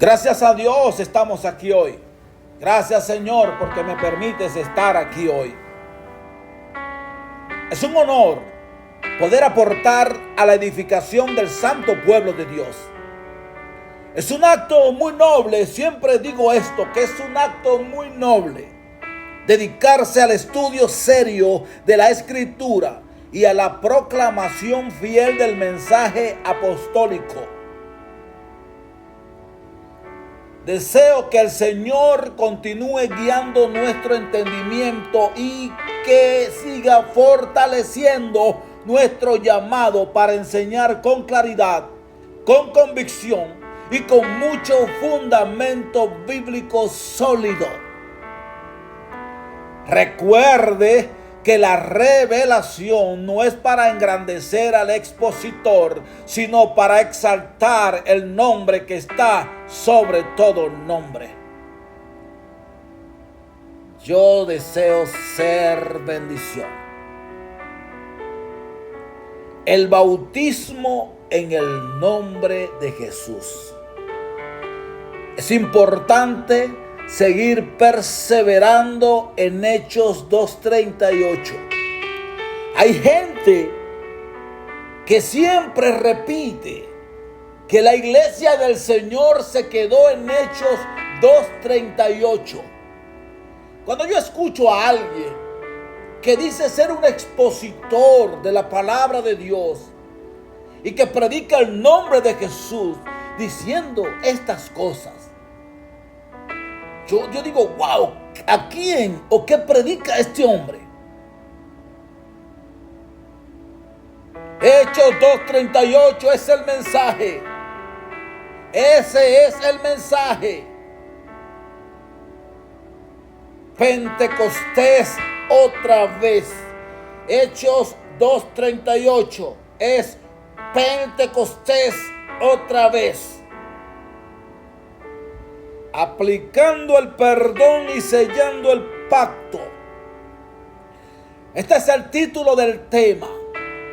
Gracias a Dios estamos aquí hoy. Gracias, Señor, porque me permites estar aquí hoy. Es un honor poder aportar a la edificación del santo pueblo de Dios. Es un acto muy noble, siempre digo esto, que es un acto muy noble, dedicarse al estudio serio de la Escritura y a la proclamación fiel del mensaje apostólico. Deseo que el Señor continúe guiando nuestro entendimiento y que siga fortaleciendo nuestro llamado para enseñar con claridad, con convicción y con mucho fundamento bíblico sólido. Recuerde que la revelación no es para engrandecer al expositor, sino para exaltar el nombre que está sobre todo nombre. Yo deseo ser bendición. El bautismo en el nombre de Jesús. Es importante seguir perseverando en Hechos 2:38. Hay gente que siempre repite que la iglesia del Señor se quedó en Hechos 2:38. Cuando yo escucho a alguien que dice ser un expositor de la palabra de Dios y que predica el nombre de Jesús diciendo estas cosas, yo digo, wow, ¿a quién o qué predica este hombre? Hechos 2:38 es el mensaje. Ese es el mensaje. Pentecostés otra vez. Hechos 2:38 es Pentecostés otra vez. Aplicando el perdón y sellando el pacto. Este es el título del tema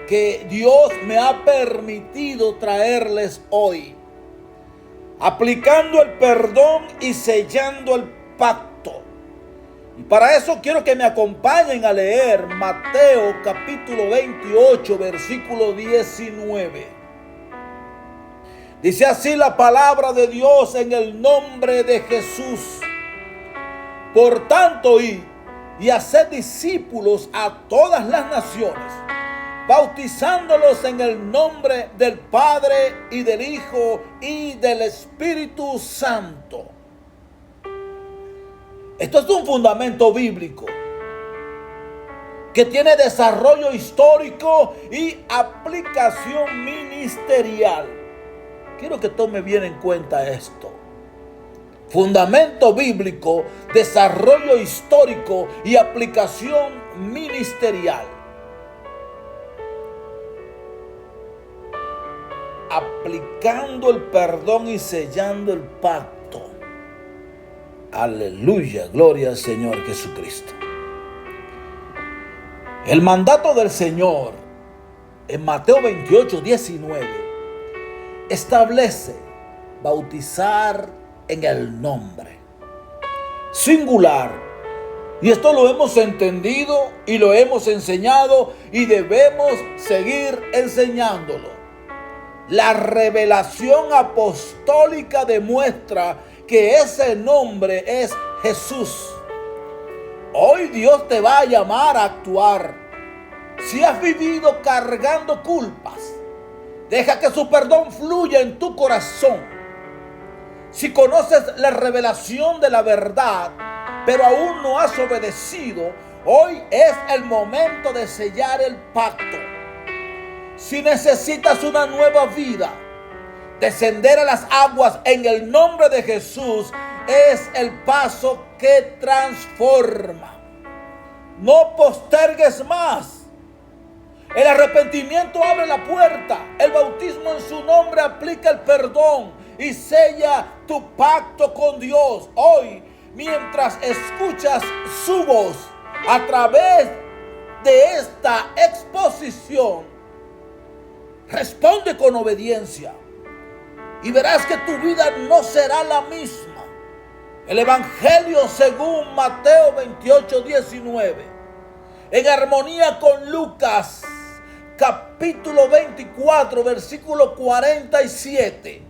que Dios me ha permitido traerles hoy. Aplicando el perdón y sellando el pacto. Y para eso quiero que me acompañen a leer Mateo capítulo 28, versículo 19. Dice así la palabra de Dios en el nombre de Jesús. Por tanto, id y haced discípulos a todas las naciones, bautizándolos en el nombre del Padre y del Hijo y del Espíritu Santo. Esto es un fundamento bíblico que tiene desarrollo histórico y aplicación ministerial. Quiero que tome bien en cuenta esto. Fundamento bíblico, desarrollo histórico y aplicación ministerial. Aplicando el perdón y sellando el pacto. Aleluya, gloria al Señor Jesucristo. El mandato del Señor en Mateo 28:19 establece bautizar en el nombre singular. Y esto lo hemos entendido y lo hemos enseñado y debemos seguir enseñándolo. La revelación apostólica demuestra que ese nombre es Jesús. Hoy Dios te va a llamar a actuar. Si has vivido cargando culpas, deja que su perdón fluya en tu corazón. Si conoces la revelación de la verdad, pero aún no has obedecido, hoy es el momento de sellar el pacto. Si necesitas una nueva vida, descender a las aguas en el nombre de Jesús es el paso que transforma. No postergues más. El arrepentimiento abre la puerta. El bautismo en su nombre aplica el perdón y sella tu pacto con Dios. Hoy, mientras escuchas su voz a través de esta exposición, responde con obediencia. y verás que tu vida no será la misma. El Evangelio según Mateo 28:19, en armonía con Lucas capítulo 24, versículo 47,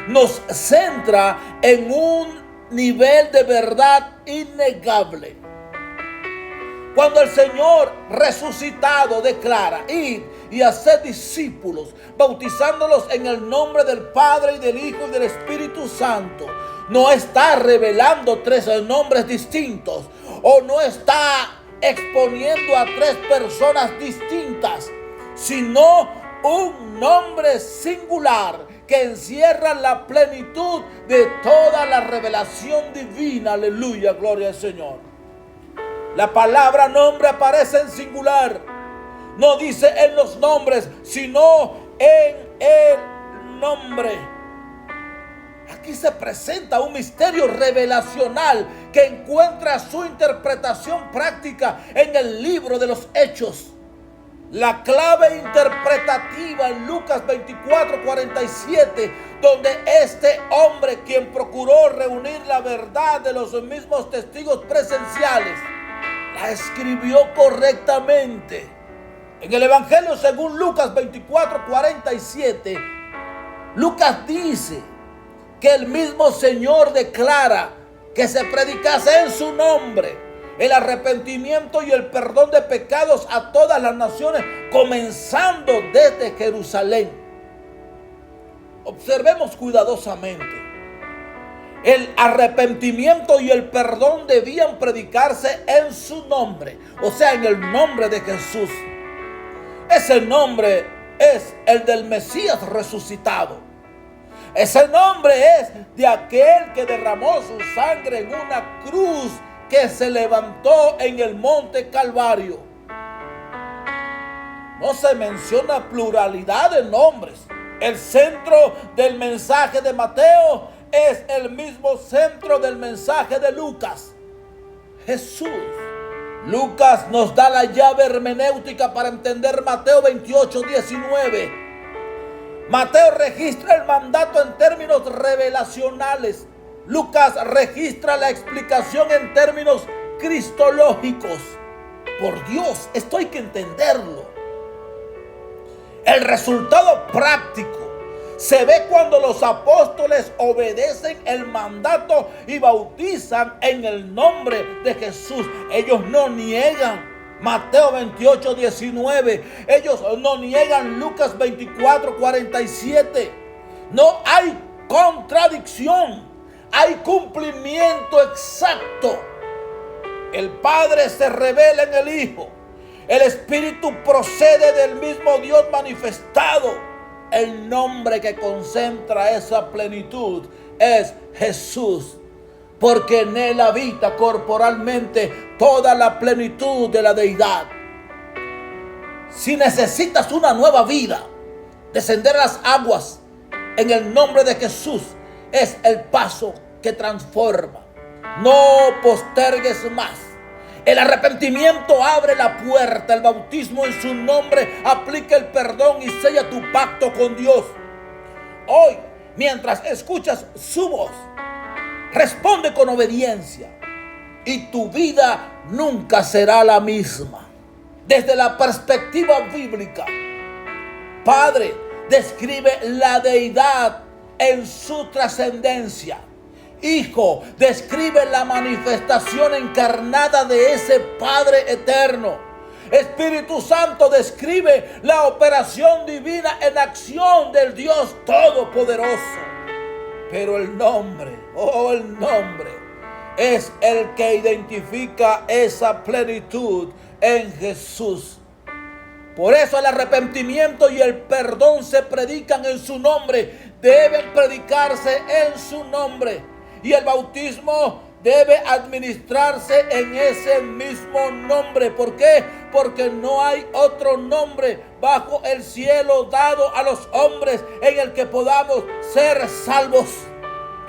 nos centra en un nivel de verdad innegable. Cuando el Señor resucitado declara: id y haced discípulos, bautizándolos en el nombre del Padre y del Hijo y del Espíritu Santo, no está revelando tres nombres distintos, o no está exponiendo a tres personas distintas, sino un nombre singular que encierra la plenitud de toda la revelación divina. Aleluya, gloria al Señor. La palabra nombre aparece en singular. No dice en los nombres, sino en el nombre. Aquí se presenta un misterio revelacional que encuentra su interpretación práctica en el libro de los Hechos. La clave interpretativa en Lucas 24:47, donde este hombre, quien procuró reunir la verdad de los mismos testigos presenciales, la escribió correctamente. En el Evangelio según Lucas 24:47, Lucas dice que el mismo Señor declara que se predicase en su nombre el arrepentimiento y el perdón de pecados a todas las naciones, comenzando desde Jerusalén. Observemos cuidadosamente. El arrepentimiento y el perdón debían predicarse en su nombre, o sea, en el nombre de Jesús. Ese nombre es el del Mesías resucitado. Ese nombre es de aquel que derramó su sangre en una cruz que se levantó en el monte Calvario. No se menciona pluralidad de nombres. El centro del mensaje de Mateo es el mismo centro del mensaje de Lucas: Jesús. Lucas nos da la llave hermenéutica para entender Mateo 28:19. Mateo registra el mandato en términos revelacionales. Lucas registra la explicación en términos cristológicos. Por Dios, esto hay que entenderlo. El resultado práctico se ve cuando los apóstoles obedecen el mandato y bautizan en el nombre de Jesús. Ellos no niegan Mateo 28:19. Ellos no niegan Lucas 24:47. No hay contradicción. Hay cumplimiento exacto. El Padre se revela en el Hijo. El Espíritu procede del mismo Dios manifestado. El nombre que concentra esa plenitud es Jesús, porque en Él habita corporalmente toda la plenitud de la deidad. Si necesitas una nueva vida, descender a las aguas en el nombre de Jesús es el paso que transforma. No postergues más. El arrepentimiento abre la puerta. El bautismo en su nombre aplica el perdón y sella tu pacto con Dios. Hoy, mientras escuchas su voz, responde con obediencia y tu vida nunca será la misma. Desde la perspectiva bíblica, Padre describe la deidad en su trascendencia. Hijo describe la manifestación encarnada de ese Padre eterno. Espíritu Santo describe la operación divina en acción del Dios Todopoderoso. Pero el nombre, el nombre es el que identifica esa plenitud en Jesús. Por eso el arrepentimiento y el perdón se predican en su nombre, deben predicarse en su nombre. Y el bautismo debe administrarse en ese mismo nombre. ¿Por qué? Porque no hay otro nombre bajo el cielo dado a los hombres en el que podamos ser salvos.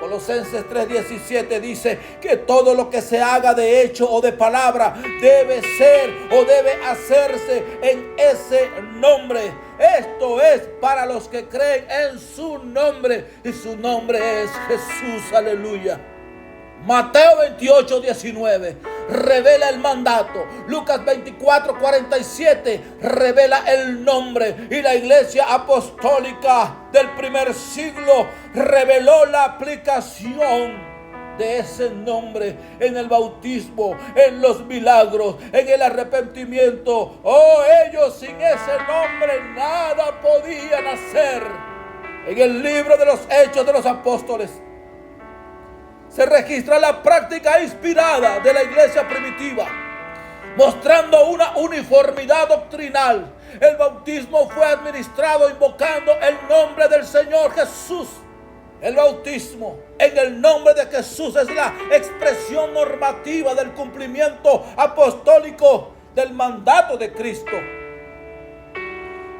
Colosenses 3:17 dice que todo lo que se haga de hecho o de palabra debe ser o debe hacerse en ese nombre. Esto es para los que creen en su nombre, y su nombre es Jesús. Aleluya. Mateo 28:19 revela el mandato. Lucas 24:47 revela el nombre. Y la iglesia apostólica del primer siglo reveló la aplicación de ese nombre en el bautismo, en los milagros, en el arrepentimiento. Oh, ellos sin ese nombre nada podían hacer. En el libro de los Hechos de los Apóstoles se registra la práctica inspirada de la iglesia primitiva, mostrando una uniformidad doctrinal. El bautismo fue administrado invocando el nombre del Señor Jesús. El bautismo en el nombre de Jesús es la expresión normativa del cumplimiento apostólico del mandato de Cristo.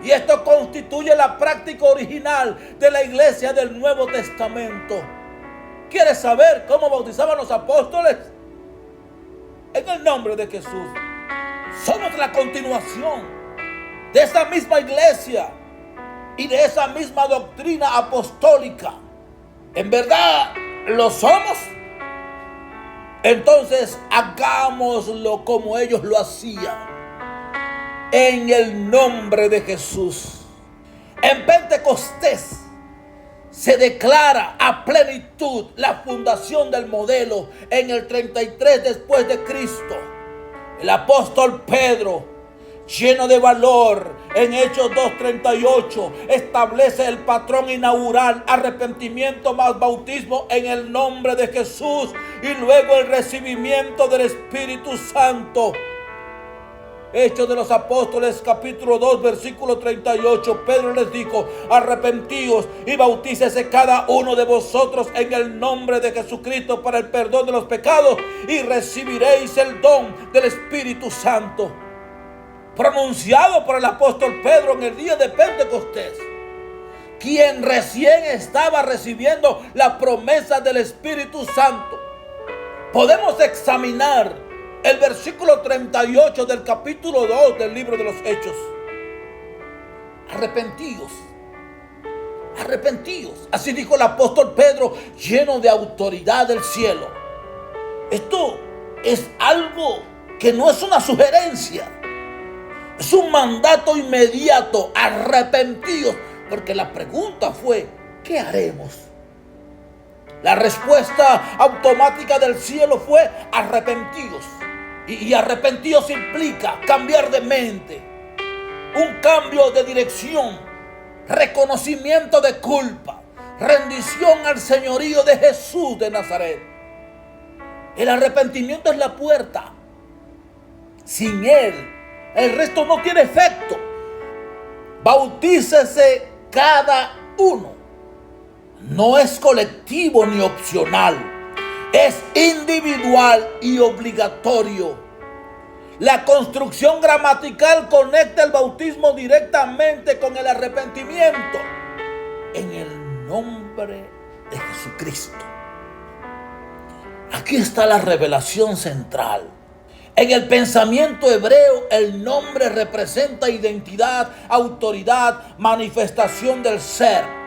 Y esto constituye la práctica original de la iglesia del Nuevo Testamento. ¿Quieres saber cómo bautizaban los apóstoles? En el nombre de Jesús. Somos la continuación de esa misma iglesia y de esa misma doctrina apostólica. ¿En verdad lo somos? Entonces hagámoslo como ellos lo hacían. En el nombre de Jesús. En Pentecostés se declara a plenitud la fundación del modelo en el 33 después de Cristo. El apóstol Pedro, lleno de valor, en Hechos 2:38 establece el patrón inaugural: arrepentimiento más bautismo en el nombre de Jesús y luego el recibimiento del Espíritu Santo. Hechos de los Apóstoles capítulo 2 versículo 38. Pedro les dijo: arrepentíos y bautícese cada uno de vosotros en el nombre de Jesucristo para el perdón de los pecados y recibiréis el don del Espíritu Santo. Pronunciado por el apóstol Pedro en el día de Pentecostés, quien recién estaba recibiendo la promesa del Espíritu Santo. Podemos examinar el versículo 38 del capítulo 2 del libro de los Hechos. Arrepentíos, arrepentíos. Así dijo el apóstol Pedro, lleno de autoridad del cielo. Esto es algo que no es una sugerencia. Es un mandato inmediato. Arrepentíos. Porque la pregunta fue: ¿qué haremos? La respuesta automática del cielo fue: arrepentíos. Y arrepentíos implica cambiar de mente, un cambio de dirección, reconocimiento de culpa, rendición al señorío de Jesús de Nazaret. El arrepentimiento es la puerta. Sin él, el resto no tiene efecto. Bautícese cada uno. No es colectivo ni opcional. Es individual y obligatorio. La construcción gramatical conecta el bautismo directamente con el arrepentimiento. En el nombre de Jesucristo. Aquí está la revelación central. En el pensamiento hebreo, el nombre representa identidad, autoridad, manifestación del ser.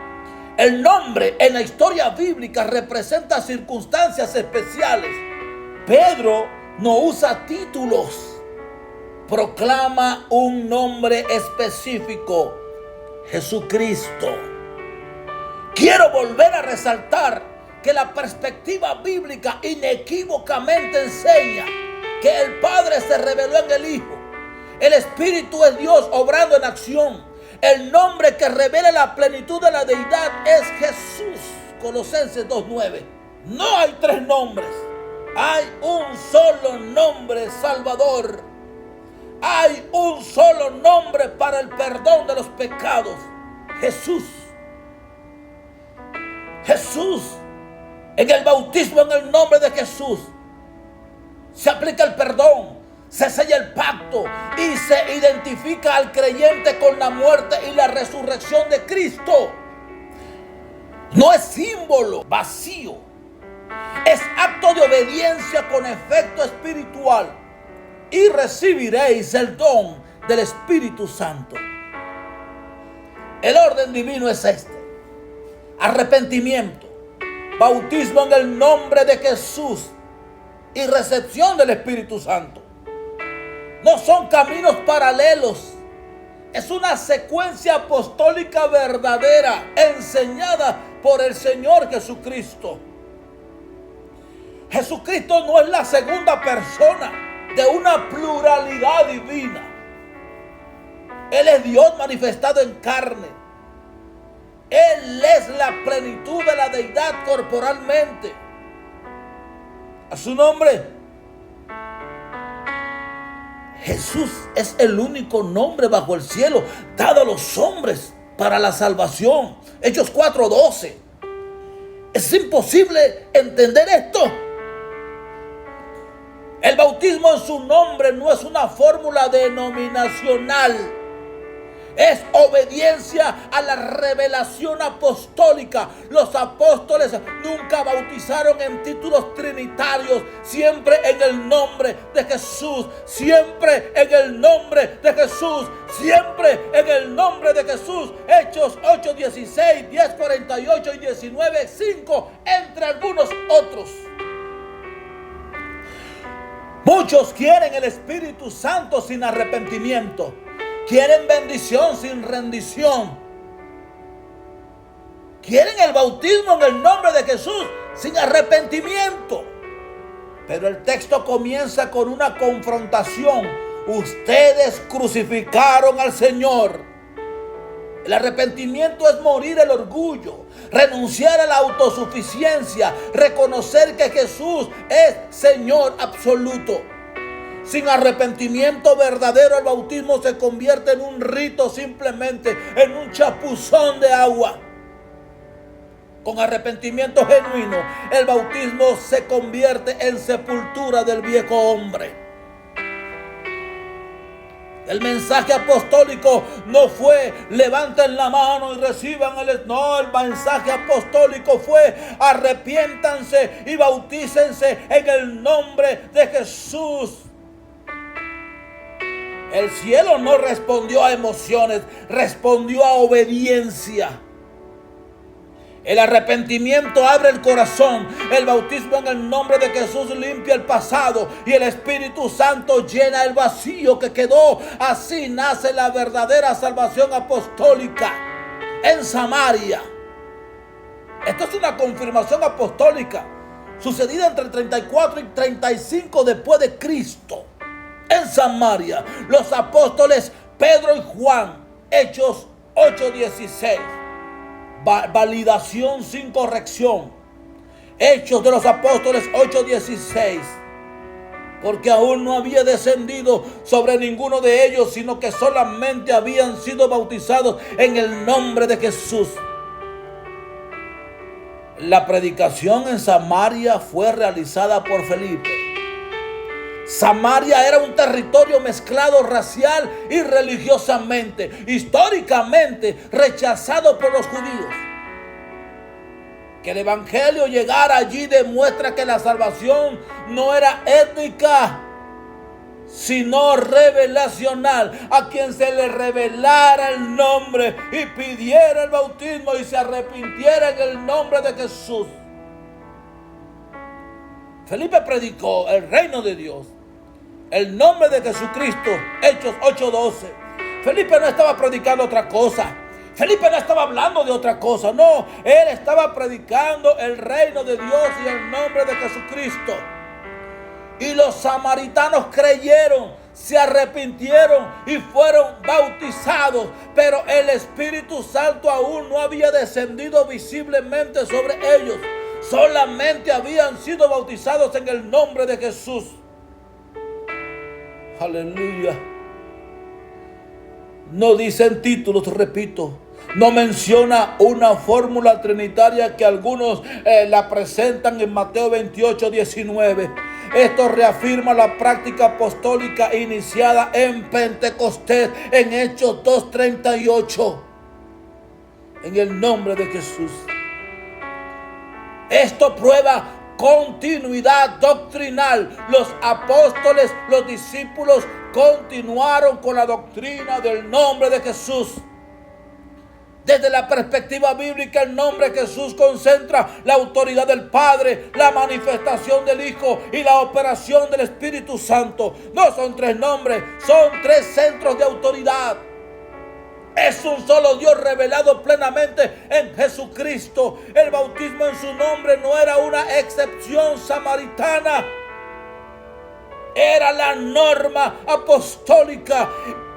El nombre en la historia bíblica representa circunstancias especiales. Pedro no usa títulos, proclama un nombre específico: Jesucristo. Quiero volver a resaltar que la perspectiva bíblica inequívocamente enseña que el Padre se reveló en el Hijo. El Espíritu es Dios obrando en acción. El nombre que revela la plenitud de la deidad es Jesús. Colosenses 2:9. No hay tres nombres. Hay un solo nombre salvador. Hay un solo nombre para el perdón de los pecados: Jesús. Jesús. En el bautismo en el nombre de Jesús se aplica el perdón, se sella el pacto y se identifica al creyente con la muerte y la resurrección de Cristo. No es símbolo vacío. Es acto de obediencia con efecto espiritual. Y recibiréis el don del Espíritu Santo. El orden divino es este: arrepentimiento, bautismo en el nombre de Jesús y recepción del Espíritu Santo. No son caminos paralelos. Es una secuencia apostólica verdadera, enseñada por el Señor Jesucristo. Jesucristo no es la segunda persona de una pluralidad divina. Él es Dios manifestado en carne. Él es la plenitud de la deidad corporalmente. A su nombre. Jesús es el único nombre bajo el cielo dado a los hombres para la salvación. Hechos 4:12. Es imposible entender esto. El bautismo en su nombre no es una fórmula denominacional. Es obediencia a la revelación apostólica. Los apóstoles nunca bautizaron en títulos trinitarios, siempre en el nombre de Jesús, siempre en el nombre de Jesús, siempre en el nombre de Jesús. Hechos 8:16, 10:48 y 19:5, entre algunos otros. Muchos quieren el Espíritu Santo sin arrepentimiento. Quieren bendición sin rendición. Quieren el bautismo en el nombre de Jesús sin arrepentimiento. Pero el texto comienza con una confrontación. Ustedes crucificaron al Señor. El arrepentimiento es morir el orgullo, renunciar a la autosuficiencia, reconocer que Jesús es Señor absoluto. Sin arrepentimiento verdadero, el bautismo se convierte en un rito, simplemente en un chapuzón de agua. Con arrepentimiento genuino, el bautismo se convierte en sepultura del viejo hombre. El mensaje apostólico no fue levanten la mano y reciban no, el mensaje apostólico fue arrepiéntanse y bautícense en el nombre de Jesús. El cielo no respondió a emociones, respondió a obediencia. El arrepentimiento abre el corazón. El bautismo en el nombre de Jesús limpia el pasado y el Espíritu Santo llena el vacío que quedó. Así nace la verdadera salvación apostólica en Samaria. Esto es una confirmación apostólica sucedida entre el 34 y 35 después de Cristo. En Samaria, los apóstoles Pedro y Juan, Hechos 8:16. Validación sin corrección. Hechos de los Apóstoles 8:16. Porque aún no había descendido sobre ninguno de ellos, sino que solamente habían sido bautizados en el nombre de Jesús. La predicación en Samaria fue realizada por Felipe. Samaria era un territorio mezclado racial y religiosamente, históricamente rechazado por los judíos. Que el evangelio llegara allí demuestra que la salvación no era étnica, sino revelacional. A quien se le revelara el nombre y pidiera el bautismo y se arrepintiera en el nombre de Jesús. Felipe predicó el reino de Dios, el nombre de Jesucristo, Hechos 8:12. Felipe no estaba predicando otra cosa. Felipe no estaba hablando de otra cosa. No, él estaba predicando el reino de Dios y el nombre de Jesucristo. Y los samaritanos creyeron, se arrepintieron y fueron bautizados. Pero el Espíritu Santo aún no había descendido visiblemente sobre ellos. Solamente habían sido bautizados en el nombre de Jesús. Aleluya. No dicen títulos, repito. No menciona una fórmula trinitaria que algunos la presentan en Mateo 28:19. Esto reafirma la práctica apostólica iniciada en Pentecostés en Hechos 2:38. En el nombre de Jesús. Esto prueba continuidad doctrinal. Los apóstoles, los discípulos continuaron con la doctrina del nombre de Jesús. Desde la perspectiva bíblica, el nombre de Jesús concentra la autoridad del Padre, la manifestación del Hijo y la operación del Espíritu Santo. No son tres nombres, son tres centros de autoridad. Es un solo Dios revelado plenamente en Jesucristo. El bautismo en su nombre no era una excepción samaritana. Era la norma apostólica.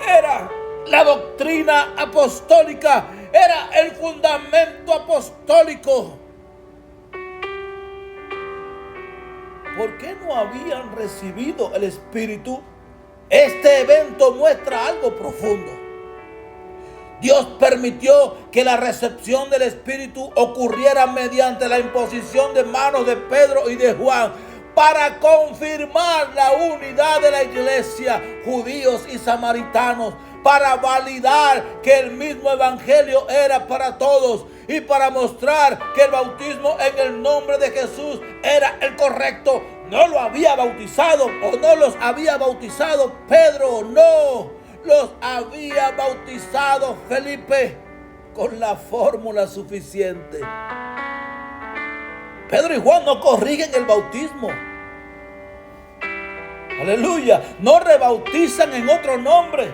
Era la doctrina apostólica. Era el fundamento apostólico. ¿Por qué no habían recibido el Espíritu? Este evento muestra algo profundo. Dios permitió que la recepción del Espíritu ocurriera mediante la imposición de manos de Pedro y de Juan para confirmar la unidad de la iglesia, judíos y samaritanos, para validar que el mismo evangelio era para todos y para mostrar que el bautismo en el nombre de Jesús era el correcto. No lo había bautizado o no los había bautizado Pedro, no. Los había bautizado Felipe con la fórmula suficiente. Pedro y Juan no corrigen el bautismo. Aleluya. No rebautizan en otro nombre.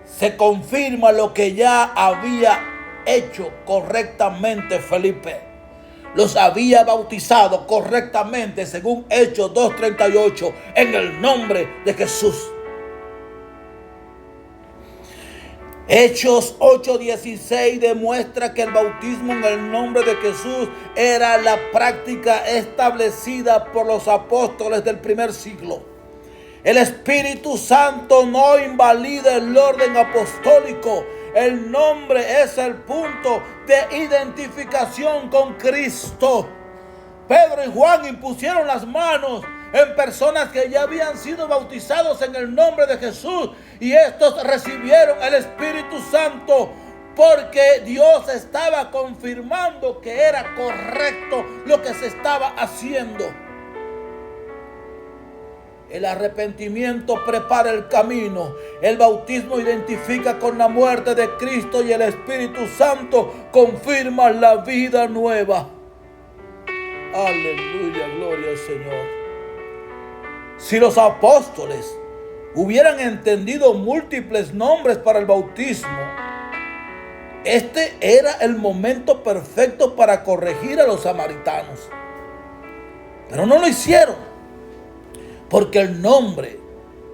Se confirma lo que ya había hecho correctamente Felipe. Los había bautizado correctamente según Hechos 2:38 en el nombre de Jesús. Hechos 8:16 demuestra que el bautismo en el nombre de Jesús era la práctica establecida por los apóstoles del primer siglo. El Espíritu Santo no invalida el orden apostólico. El nombre es el punto de identificación con Cristo. Pedro y Juan impusieron las manos en personas que ya habían sido bautizados en el nombre de Jesús, y estos recibieron el Espíritu Santo porque Dios estaba confirmando que era correcto lo que se estaba haciendo. El arrepentimiento prepara el camino. El bautismo identifica con la muerte de Cristo y el Espíritu Santo confirma la vida nueva. Aleluya, gloria al Señor. Si los apóstoles hubieran entendido múltiples nombres para el bautismo, este era el momento perfecto para corregir a los samaritanos. Pero no lo hicieron, porque el nombre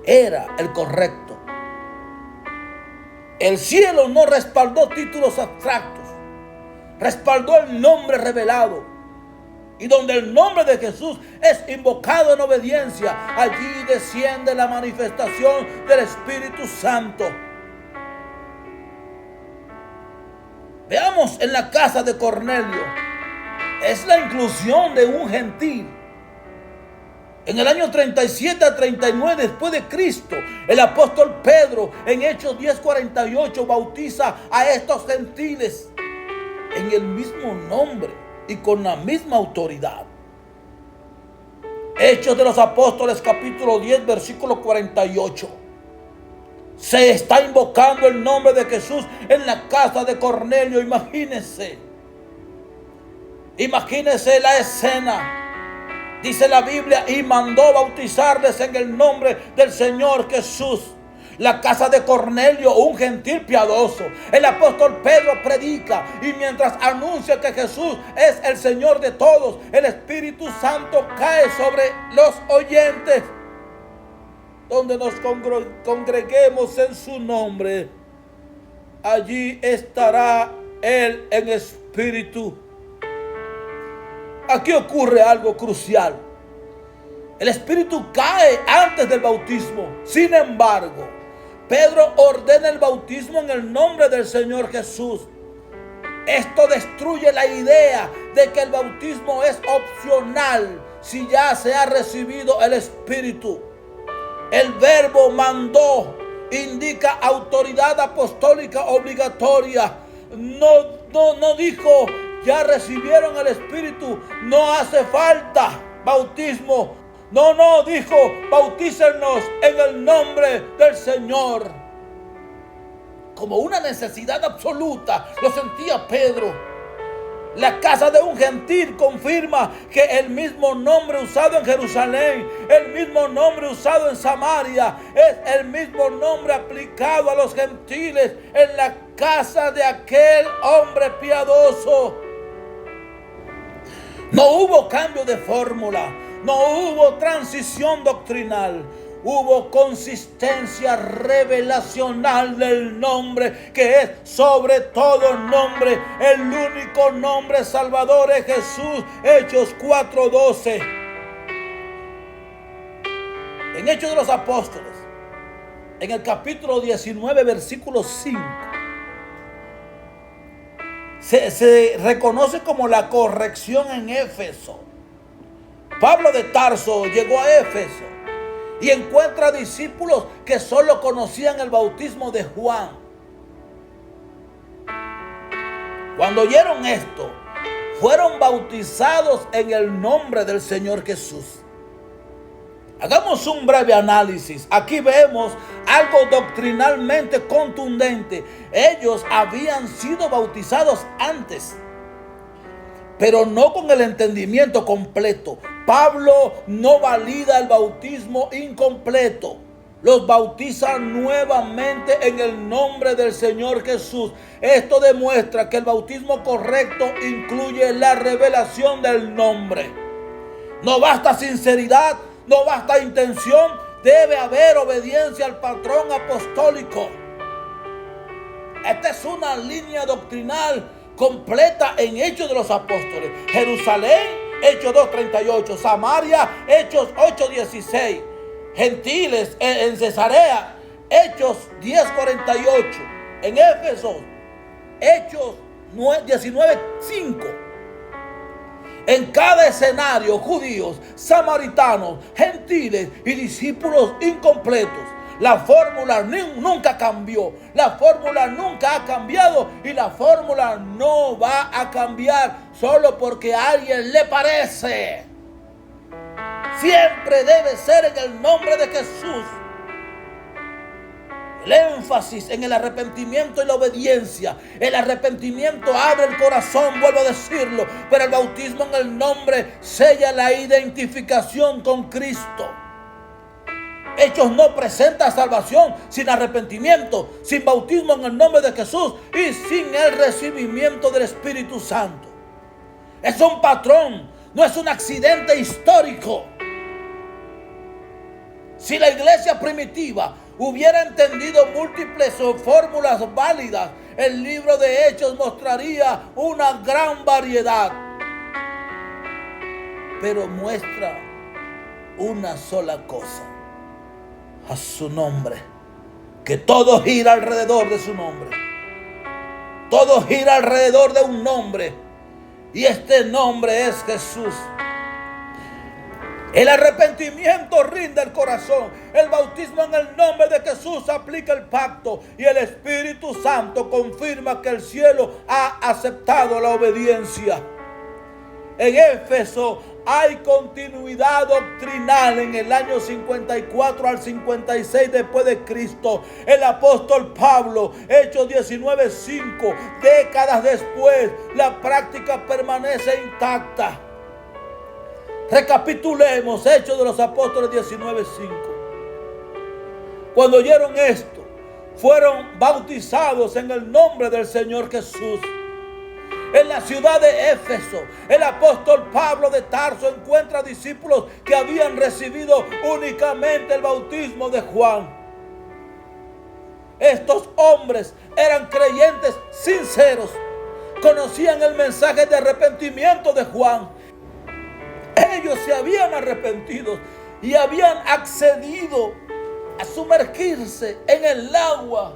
era el correcto. El cielo no respaldó títulos abstractos, respaldó el nombre revelado. Y donde el nombre de Jesús es invocado en obediencia, allí desciende la manifestación del Espíritu Santo. Veamos en la casa de Cornelio. Es la inclusión de un gentil. En el año 37 a 39 después de Cristo, el apóstol Pedro en Hechos 10:48 bautiza a estos gentiles en el mismo nombre y con la misma autoridad. Hechos de los Apóstoles capítulo 10 versículo 48. Se está invocando el nombre de Jesús en la casa de Cornelio. Imagínense la escena. Dice la Biblia, y mandó bautizarles en el nombre del Señor Jesús. La casa de Cornelio, un gentil piadoso. El apóstol Pedro predica, y mientras anuncia que Jesús es el Señor de todos, el Espíritu Santo cae sobre los oyentes. Donde nos congreguemos en su nombre, allí estará Él en espíritu. Aquí ocurre algo crucial. El Espíritu cae antes del bautismo. Sin embargo, Pedro ordena el bautismo en el nombre del Señor Jesús. Esto destruye la idea de que el bautismo es opcional si ya se ha recibido el Espíritu. El verbo mandó indica autoridad apostólica obligatoria. No dijo ya recibieron el Espíritu, no hace falta bautismo. No, dijo, bautícennos en el nombre del Señor. Como una necesidad absoluta, lo sentía Pedro. La casa de un gentil confirma que el mismo nombre usado en Jerusalén, el mismo nombre usado en Samaria, es el mismo nombre aplicado a los gentiles en la casa de aquel hombre piadoso. No hubo cambio de fórmula, no hubo transición doctrinal. Hubo consistencia revelacional del nombre, que es sobre todo nombre. El único nombre salvador es Jesús. Hechos 4:12. En Hechos de los Apóstoles, en el capítulo 19, versículo 5, se reconoce como la corrección en Éfeso. Pablo de Tarso llegó a Éfeso y encuentra discípulos que solo conocían el bautismo de Juan. Cuando oyeron esto, fueron bautizados en el nombre del Señor Jesús. Hagamos un breve análisis. Aquí vemos algo doctrinalmente contundente. Ellos habían sido bautizados antes, pero no con el entendimiento completo. Pablo no valida el bautismo incompleto. Los bautiza nuevamente en el nombre del Señor Jesús. Esto demuestra que el bautismo correcto incluye la revelación del nombre. No basta sinceridad, no basta intención, debe haber obediencia al patrón apostólico. Esta es una línea doctrinal completa en Hechos de los Apóstoles. Jerusalén, Hechos 2:38. Samaria, Hechos 8:16. Gentiles en Cesarea, Hechos 10:48. En Éfeso, Hechos 19:5. En cada escenario, judíos, samaritanos, gentiles y discípulos incompletos. La fórmula nunca cambió, la fórmula nunca ha cambiado y la fórmula no va a cambiar solo porque a alguien le parece. Siempre debe ser en el nombre de Jesús. El énfasis en el arrepentimiento y la obediencia. El arrepentimiento abre el corazón, vuelvo a decirlo, pero el bautismo en el nombre sella la identificación con Cristo. Hechos no presenta salvación sin arrepentimiento, sin bautismo en el nombre de Jesús y sin el recibimiento del Espíritu Santo. Es un patrón, no es un accidente histórico. Si la iglesia primitiva hubiera entendido múltiples fórmulas válidas, el libro de Hechos mostraría una gran variedad. Pero muestra una sola cosa: a su nombre, que todo gira alrededor de su nombre. Todo gira alrededor de un nombre, y este nombre es Jesús. El arrepentimiento rinde el corazón. El bautismo en el nombre de Jesús aplica el pacto, y el Espíritu Santo confirma que el cielo ha aceptado la obediencia. En Éfeso hay continuidad doctrinal. En el año 54 al 56 después de Cristo, el apóstol Pablo, Hechos 19:5, décadas después, la práctica permanece intacta. Recapitulemos Hechos de los Apóstoles 19:5. Cuando oyeron esto, fueron bautizados en el nombre del Señor Jesús. En la ciudad de Éfeso, el apóstol Pablo de Tarso encuentra discípulos que habían recibido únicamente el bautismo de Juan. Estos hombres eran creyentes sinceros, conocían el mensaje de arrepentimiento de Juan. Ellos se habían arrepentido y habían accedido a sumergirse en el agua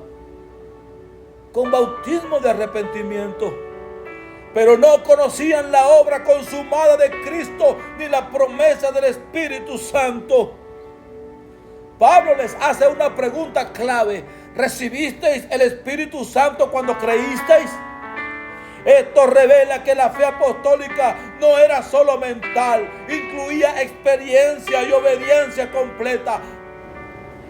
con bautismo de arrepentimiento. Pero no conocían la obra consumada de Cristo ni la promesa del Espíritu Santo. Pablo les hace una pregunta clave: ¿recibisteis el Espíritu Santo cuando creísteis? Esto revela que la fe apostólica no era solo mental, incluía experiencia y obediencia completa.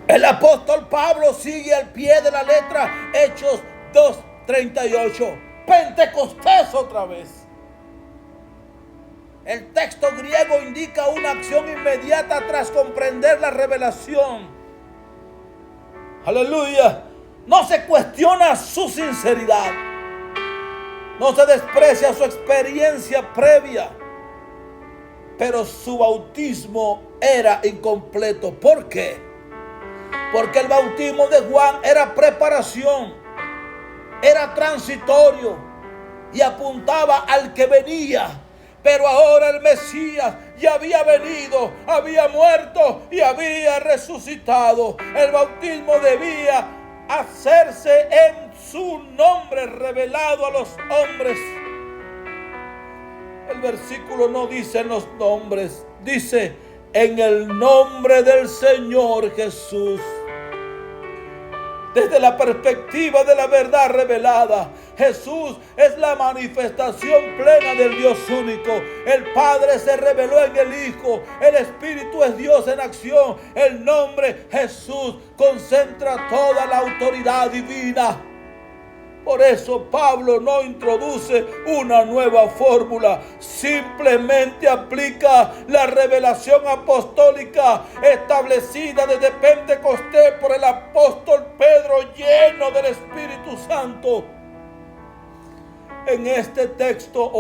El apóstol Pablo sigue al pie de la letra Hechos 2:38. Pentecostés otra vez. El texto griego indica una acción inmediata tras comprender la revelación. Aleluya. No se cuestiona su sinceridad. No se desprecia su experiencia previa. Pero su bautismo era incompleto. ¿Por qué? Porque el bautismo de Juan era preparación, era transitorio y apuntaba al que venía. Pero ahora el Mesías ya había venido, había muerto y había resucitado. El bautismo debía hacerse en su nombre revelado a los hombres. El versículo no dice en los nombres, dice en el nombre del Señor Jesús. Desde la perspectiva de la verdad revelada, Jesús es la manifestación plena del Dios único. El Padre se reveló en el Hijo. El Espíritu es Dios en acción. El nombre Jesús concentra toda la autoridad divina. Por eso Pablo no introduce una nueva fórmula, simplemente aplica la revelación apostólica establecida desde Pentecostés por el apóstol Pedro, lleno del Espíritu Santo. En este texto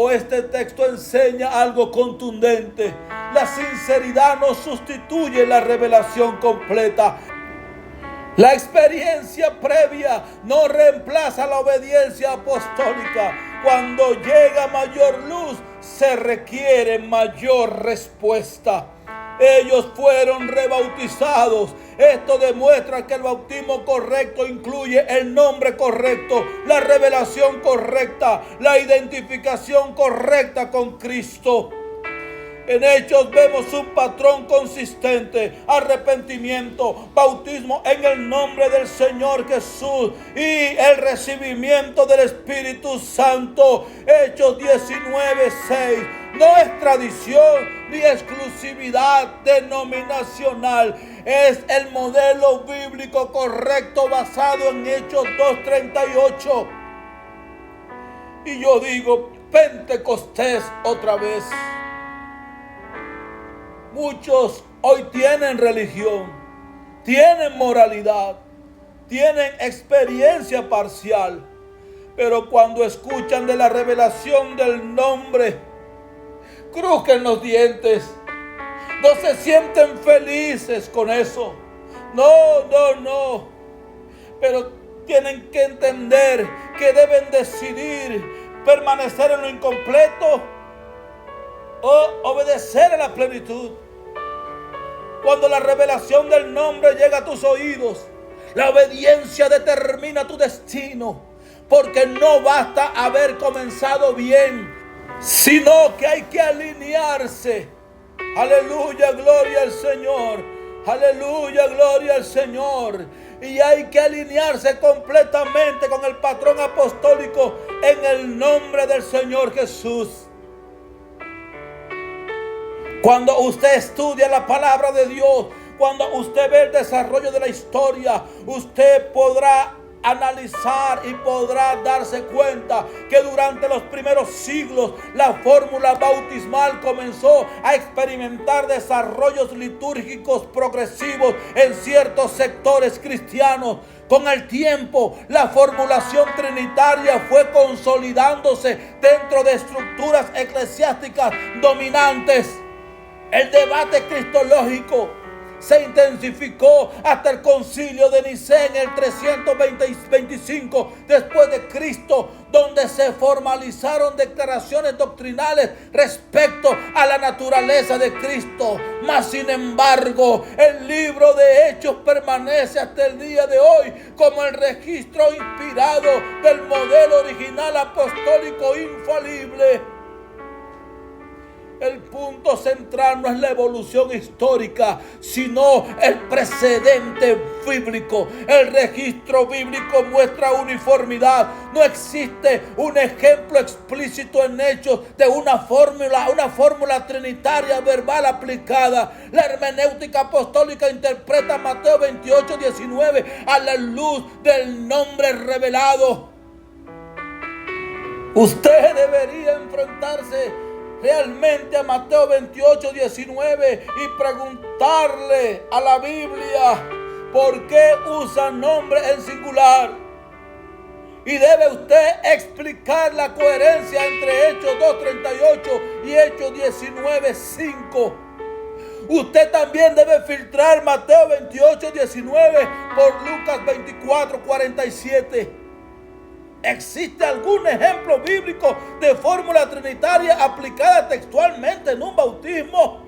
enseña algo contundente. La sinceridad no sustituye la revelación completa. La experiencia previa no reemplaza la obediencia apostólica. Cuando llega mayor luz, se requiere mayor respuesta. Ellos fueron rebautizados. Esto demuestra que el bautismo correcto incluye el nombre correcto, la revelación correcta, la identificación correcta con Cristo. En Hechos vemos un patrón consistente: arrepentimiento, bautismo en el nombre del Señor Jesús y el recibimiento del Espíritu Santo. Hechos 19:6. No es tradición ni exclusividad denominacional. Es el modelo bíblico correcto basado en Hechos 2:38. Y yo digo, Pentecostés otra vez. Muchos hoy tienen religión, tienen moralidad, tienen experiencia parcial, pero cuando escuchan de la revelación del nombre, crujen los dientes, no se sienten felices con eso. No. Pero tienen que entender que deben decidir permanecer en lo incompleto o obedecer a la plenitud. Cuando la revelación del nombre llega a tus oídos, la obediencia determina tu destino, porque no basta haber comenzado bien, sino que hay que alinearse. Aleluya, gloria al Señor. Aleluya, gloria al Señor. Y hay que alinearse completamente con el patrón apostólico en el nombre del Señor Jesús. Cuando usted estudia la palabra de Dios, cuando usted ve el desarrollo de la historia, usted podrá analizar y podrá darse cuenta que durante los primeros siglos la fórmula bautismal comenzó a experimentar desarrollos litúrgicos progresivos en ciertos sectores cristianos. Con el tiempo, la formulación trinitaria fue consolidándose dentro de estructuras eclesiásticas dominantes. El debate cristológico se intensificó hasta el concilio de Nicea en el 325 después de Cristo, donde se formalizaron declaraciones doctrinales respecto a la naturaleza de Cristo. Mas sin embargo, el libro de Hechos permanece hasta el día de hoy como el registro inspirado del modelo original apostólico infalible. El punto central no es la evolución histórica, sino el precedente bíblico. El registro bíblico muestra uniformidad. No existe un ejemplo explícito en Hechos de una fórmula trinitaria verbal aplicada. La hermenéutica apostólica interpreta Mateo 28, 19 a la luz del nombre revelado. Usted debería enfrentarse realmente a Mateo 28, 19 y preguntarle a la Biblia por qué usa nombre en singular. Y debe usted explicar la coherencia entre Hechos 2:38 y Hechos 19:5. Usted también debe filtrar Mateo 28, 19 por Lucas 24, 47. ¿Existe algún ejemplo bíblico de fórmula trinitaria aplicada textualmente en un bautismo?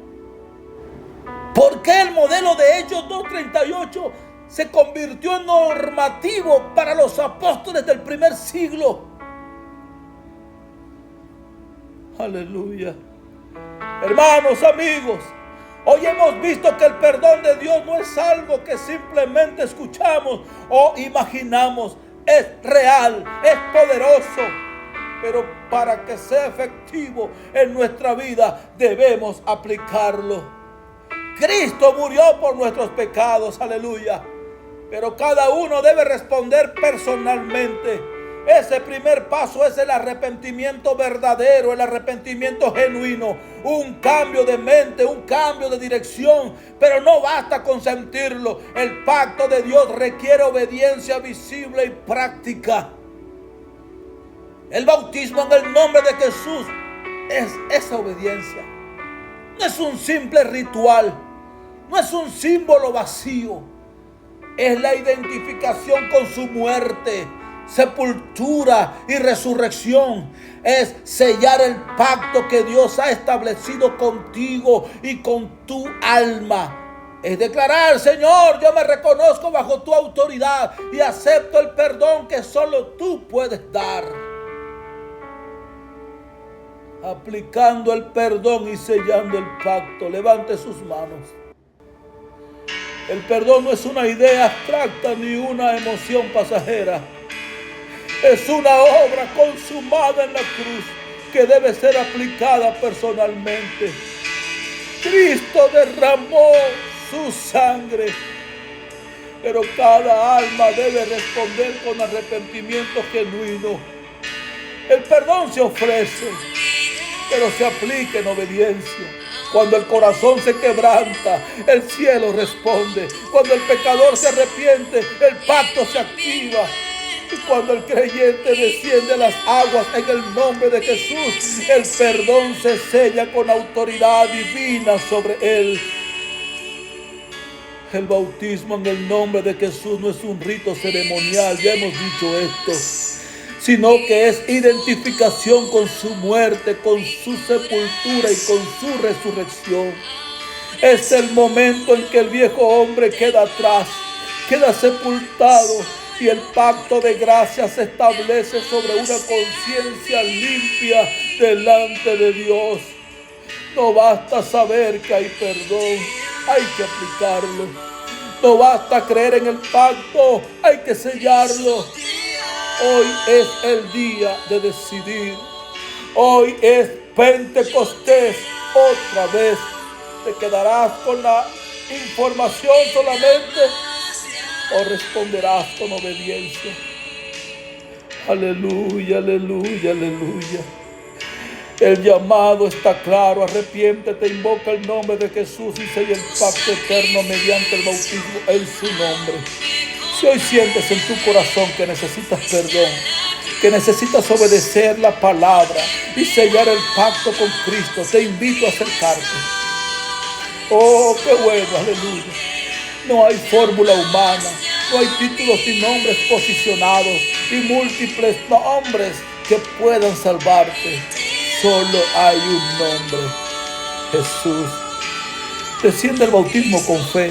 ¿Por qué el modelo de Hechos 2:38 se convirtió en normativo para los apóstoles del primer siglo? Aleluya. Hermanos, amigos, hoy hemos visto que el perdón de Dios no es algo que simplemente escuchamos o imaginamos. Es real, es poderoso, pero para que sea efectivo en nuestra vida debemos aplicarlo. Cristo murió por nuestros pecados, aleluya, pero cada uno debe responder personalmente. Ese primer paso es el arrepentimiento verdadero, el arrepentimiento genuino, un cambio de mente, un cambio de dirección, pero no basta con sentirlo. El pacto de Dios requiere obediencia visible y práctica. El bautismo en el nombre de Jesús es esa obediencia. No es un simple ritual, no es un símbolo vacío, es la identificación con su muerte, sepultura y resurrección. Es sellar el pacto que Dios ha establecido contigo y con tu alma. Es declarar: Señor, yo me reconozco bajo tu autoridad y acepto el perdón que solo tú puedes dar. Aplicando el perdón y sellando el pacto, levante sus manos. El perdón no es una idea abstracta ni una emoción pasajera. Es una obra consumada en la cruz que debe ser aplicada personalmente. Cristo derramó su sangre, pero cada alma debe responder con arrepentimiento genuino. El perdón se ofrece, pero se aplica en obediencia. Cuando el corazón se quebranta, el cielo responde. Cuando el pecador se arrepiente, el pacto se activa. Y cuando el creyente desciende a las aguas en el nombre de Jesús, el perdón se sella con autoridad divina sobre él. El bautismo en el nombre de Jesús no es un rito ceremonial, ya hemos dicho esto, sino que es identificación con su muerte, con su sepultura y con su resurrección. Es el momento en que el viejo hombre queda atrás, queda sepultado, y el pacto de gracia se establece sobre una conciencia limpia delante de Dios. No basta saber que hay perdón, hay que aplicarlo. No basta creer en el pacto, hay que sellarlo. Hoy es el día de decidir. Hoy es Pentecostés otra vez. ¿Te quedarás con la información solamente o responderás con obediencia? Aleluya, aleluya, aleluya. El llamado está claro: arrepiéntete, invoca el nombre de Jesús y sella el pacto eterno mediante el bautismo en su nombre. Si hoy sientes en tu corazón que necesitas perdón, que necesitas obedecer la palabra y sellar el pacto con Cristo, te invito a acercarte. Oh, qué bueno, aleluya. No hay fórmula humana, no hay títulos ni nombres posicionados y múltiples nombres que puedan salvarte. Solo hay un nombre: Jesús. Desciende el bautismo con fe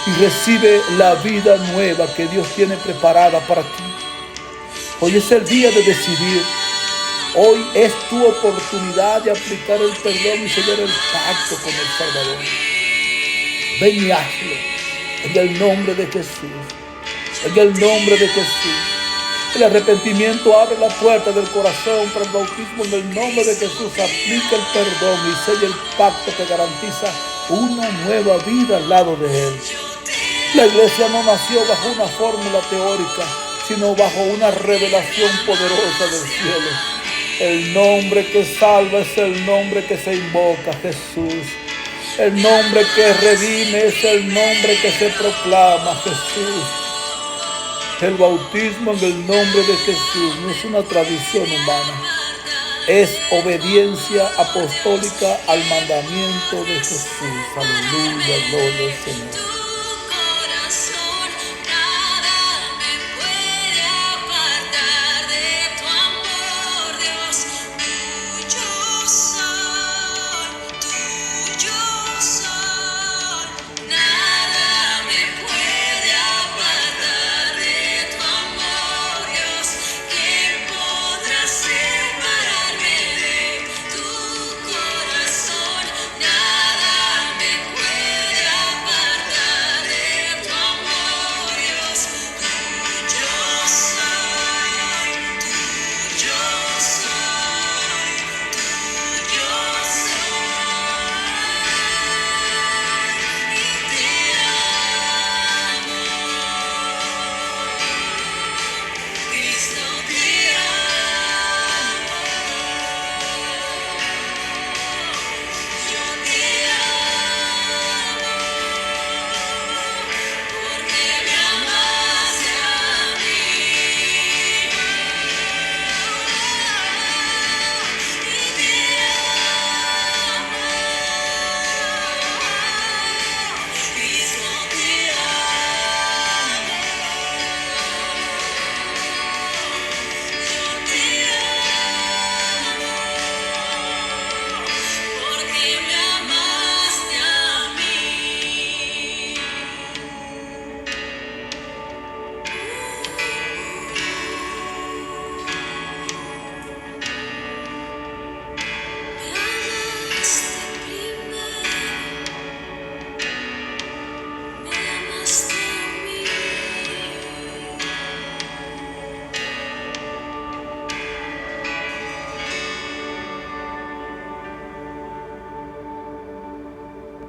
y recibe la vida nueva que Dios tiene preparada para ti. Hoy es el día de decidir. Hoy es tu oportunidad de aplicar el perdón y sellar el pacto con el Salvador. Ven y hazlo en el nombre de Jesús. En el nombre de Jesús. El arrepentimiento abre la puerta del corazón para el bautismo. En el nombre de Jesús aplica el perdón y sella el pacto que garantiza una nueva vida al lado de Él. La iglesia no nació bajo una fórmula teórica, sino bajo una revelación poderosa del cielo. El nombre que salva es el nombre que se invoca, Jesús. El nombre que redime es el nombre que se proclama, Jesús. El bautismo en el nombre de Jesús no es una tradición humana, es obediencia apostólica al mandamiento de Jesús. Aleluya, gloria al Señor.